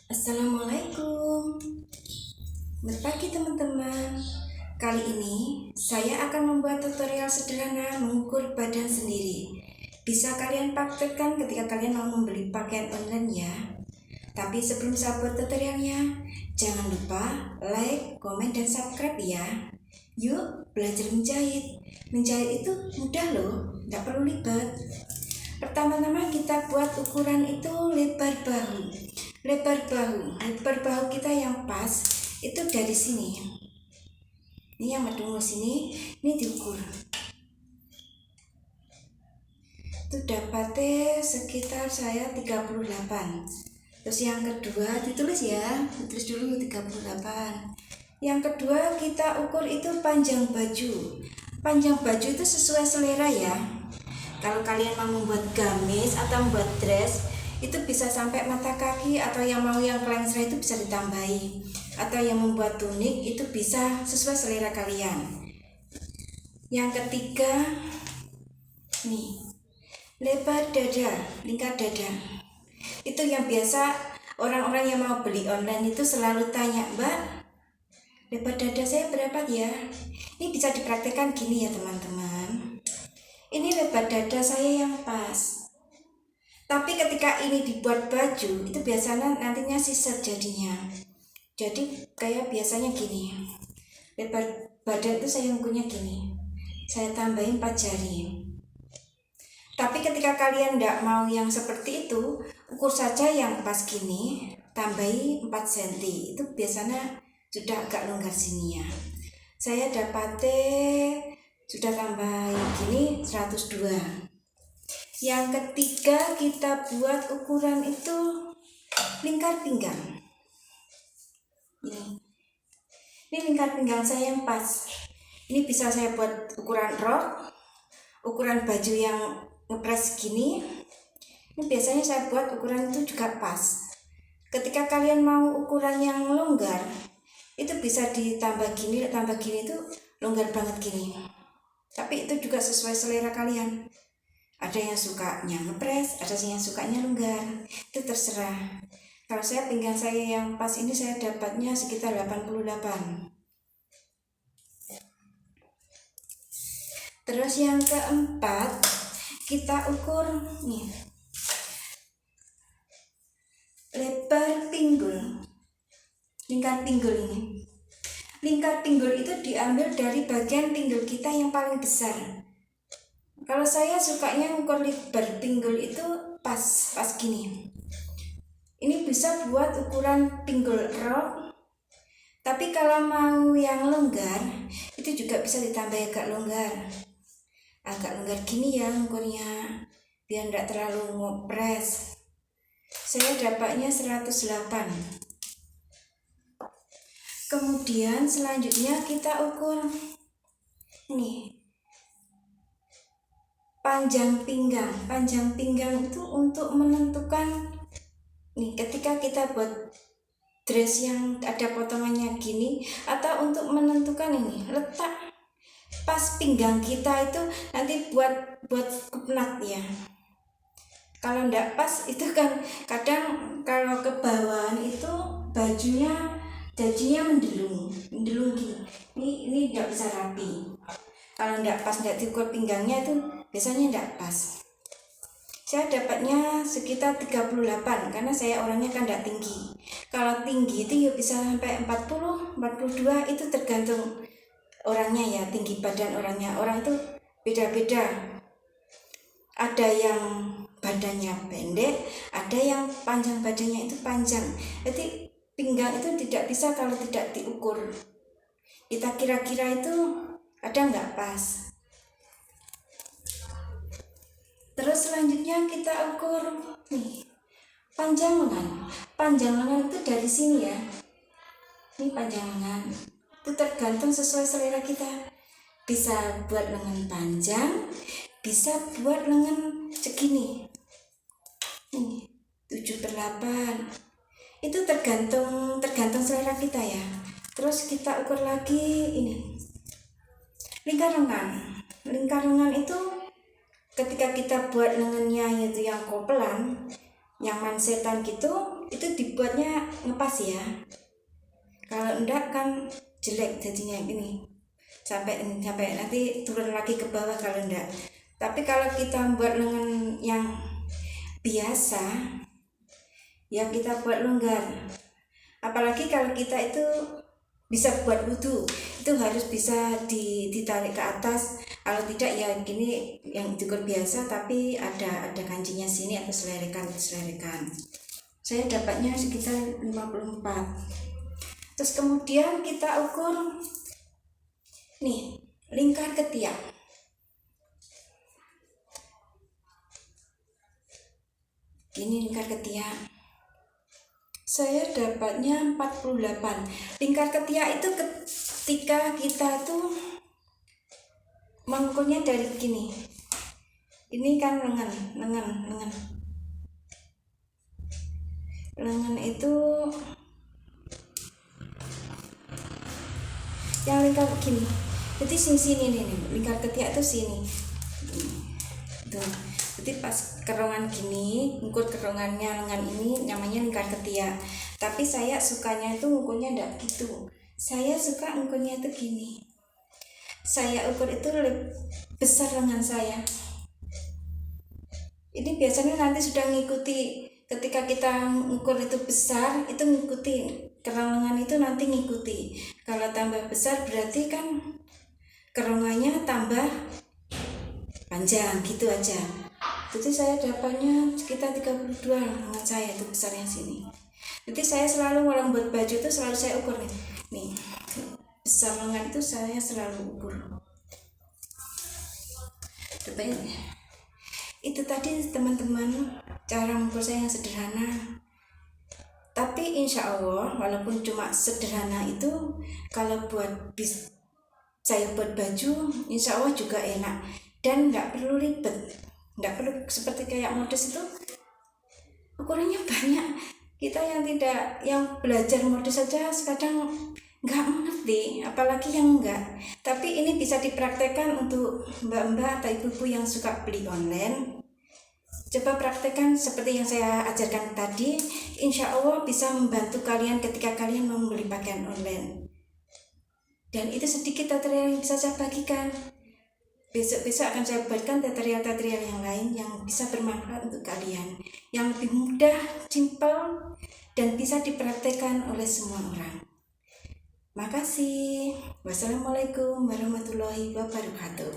Assalamualaikum. Selamat pagi teman-teman. Kali ini saya akan membuat tutorial sederhana mengukur badan sendiri. Bisa kalian praktekkan ketika kalian mau membeli pakaian online ya. Tapi sebelum saya buat tutorialnya, jangan lupa like, komen, dan subscribe ya. Yuk belajar menjahit. Menjahit itu mudah loh, tidak perlu ribet. Pertama-tama kita buat ukuran itu lebar bahu. Lebar bahu kita yang pas itu dari sini. Ini yang medungul sini, ini diukur. Itu dapatnya sekitar saya 38. Terus yang kedua ditulis ya, ditulis dulu 38. Yang kedua kita ukur itu panjang baju. Panjang baju itu sesuai selera ya. Kalau kalian mau membuat gamis atau membuat dress, itu bisa sampai mata kaki, atau yang mau yang kelengsre itu bisa ditambahi, atau yang membuat tunik itu bisa sesuai selera kalian. Yang ketiga, nih, lebar dada, lingkar dada. Itu yang biasa orang-orang yang mau beli online itu selalu tanya, Mbak, lebar dada saya berapa ya? Ini bisa dipraktekkan gini ya teman-teman. Ini lebar dada saya yang pas. Tapi ketika ini dibuat baju, itu biasanya nantinya sisat jadinya. Jadi kayak biasanya gini. Lebar badan itu saya ukurnya gini. Saya tambahin 4 jari. Tapi ketika kalian tidak mau yang seperti itu, ukur saja yang pas gini, tambahi 4 cm. Itu biasanya sudah agak longgar sini ya. Saya dapatnya sudah tambahin gini 102. Yang ketiga kita buat ukuran itu lingkar pinggang. Ini lingkar pinggang saya yang pas. Ini bisa saya buat ukuran rok, ukuran baju yang ngepres gini. Ini biasanya saya buat ukuran itu juga pas. Ketika kalian mau ukuran yang longgar, itu bisa ditambah gini itu longgar banget gini. Tapi itu juga sesuai selera kalian. Ada yang sukanya ngepres, ada yang sukanya longgar. Itu terserah. Kalau saya pinggang saya yang pas ini saya dapatnya sekitar 88. Terus yang keempat, kita ukur nih. Lebar pinggul. Lingkar pinggul ini. Lingkar pinggul itu diambil dari bagian pinggul kita yang paling besar. Kalau saya sukanya ngukur lebar pinggul itu pas gini. Ini bisa buat ukuran pinggul rok. Tapi kalau mau yang longgar, itu juga bisa ditambah agak longgar. Agak longgar gini ya ukurnya, biar tidak terlalu ngopres. Saya dapatnya 108. Kemudian selanjutnya kita ukur nih. Panjang pinggang. Panjang pinggang itu untuk menentukan nih, ketika kita buat dress yang ada potongannya gini, atau untuk menentukan ini letak pas pinggang kita itu nanti buat kepnat ya. Kalau enggak pas itu kan kadang kalau ke bawah itu bajunya mendelung gini. Ini enggak bisa rapi. Kalau enggak pas, enggak diukur pinggangnya itu biasanya enggak pas. Saya dapatnya sekitar 38 karena saya orangnya kan enggak tinggi. Kalau tinggi itu ya bisa sampai 40, 42, itu tergantung orangnya ya, tinggi badan orangnya. Orang itu beda-beda. Ada yang badannya pendek, ada yang panjang badannya itu panjang. Jadi pinggang itu tidak bisa kalau tidak diukur. Kita kira-kira itu ada nggak pas. Terus selanjutnya kita ukur nih, panjang lengan. Panjang lengan itu dari sini ya. Ini panjang lengan. Itu tergantung sesuai selera kita. Bisa buat lengan panjang, bisa buat lengan segini. Ini 78. Itu tergantung selera kita ya. Terus kita ukur lagi ini. Lingkar lengan. Lingkar lengan itu ketika kita buat lengannya itu yang kopelan, yang mansetan gitu, itu dibuatnya ngepas ya, kalau enggak kan jelek jadinya ini, sampai nanti turun lagi ke bawah kalau enggak. Tapi kalau kita buat lengan yang biasa ya kita buat longgar, apalagi kalau kita itu bisa buat wudhu, itu harus bisa ditarik ke atas. Kalau tidak ya gini yang diukur biasa tapi ada kancinya sini atau selerikan. Saya dapatnya sekitar 54. Terus kemudian kita ukur nih lingkar ketiak. Gini lingkar ketiak. Saya dapatnya 48. Lingkar ketiak itu ketika kita tuh mengukurnya dari gini. Ini kan lengan itu yang lingkar begini. Jadi sini nih, lingkar ketiak itu sini. Tuh. Jadi pas kerongan gini, ukur kerongannya lengan ini namanya lingkar ketiak. Tapi saya sukanya itu ukurnya enggak gitu. Saya suka ukurnya itu gini. Saya ukur itu lebih besar lengan saya. Ini biasanya nanti sudah ngikuti, ketika kita ukur itu besar, itu ngikuti kerong lengan itu nanti ngikuti. Kalau tambah besar berarti kan keronganya tambah panjang gitu aja. Jadi saya dapatnya sekitar 32 lengan saya itu besarnya sini. Jadi saya selalu kalau buat baju itu selalu saya ukur nih besar lengan itu saya selalu ukur. Dapatnya itu tadi teman-teman, cara mengukur saya yang sederhana. Tapi insya Allah walaupun cuma sederhana itu, kalau buat saya buat baju insya Allah juga enak dan nggak perlu ribet. Nggak perlu seperti kayak modus itu ukurannya banyak. Kita yang belajar modus saja kadang nggak mengerti, apalagi yang enggak. Tapi ini bisa dipraktekkan untuk mbak-mbak atau ibu-ibu yang suka beli online. Coba praktekkan seperti yang saya ajarkan tadi, insya Allah bisa membantu kalian ketika kalian membeli pakaian online. Dan itu sedikit tutorial yang bisa saya bagikan. Besok-besok akan saya buatkan tutorial-tutorial yang lain yang bisa bermanfaat untuk kalian, yang lebih mudah, simpel, dan bisa dipraktekkan oleh semua orang. Makasih. Wassalamualaikum warahmatullahi wabarakatuh.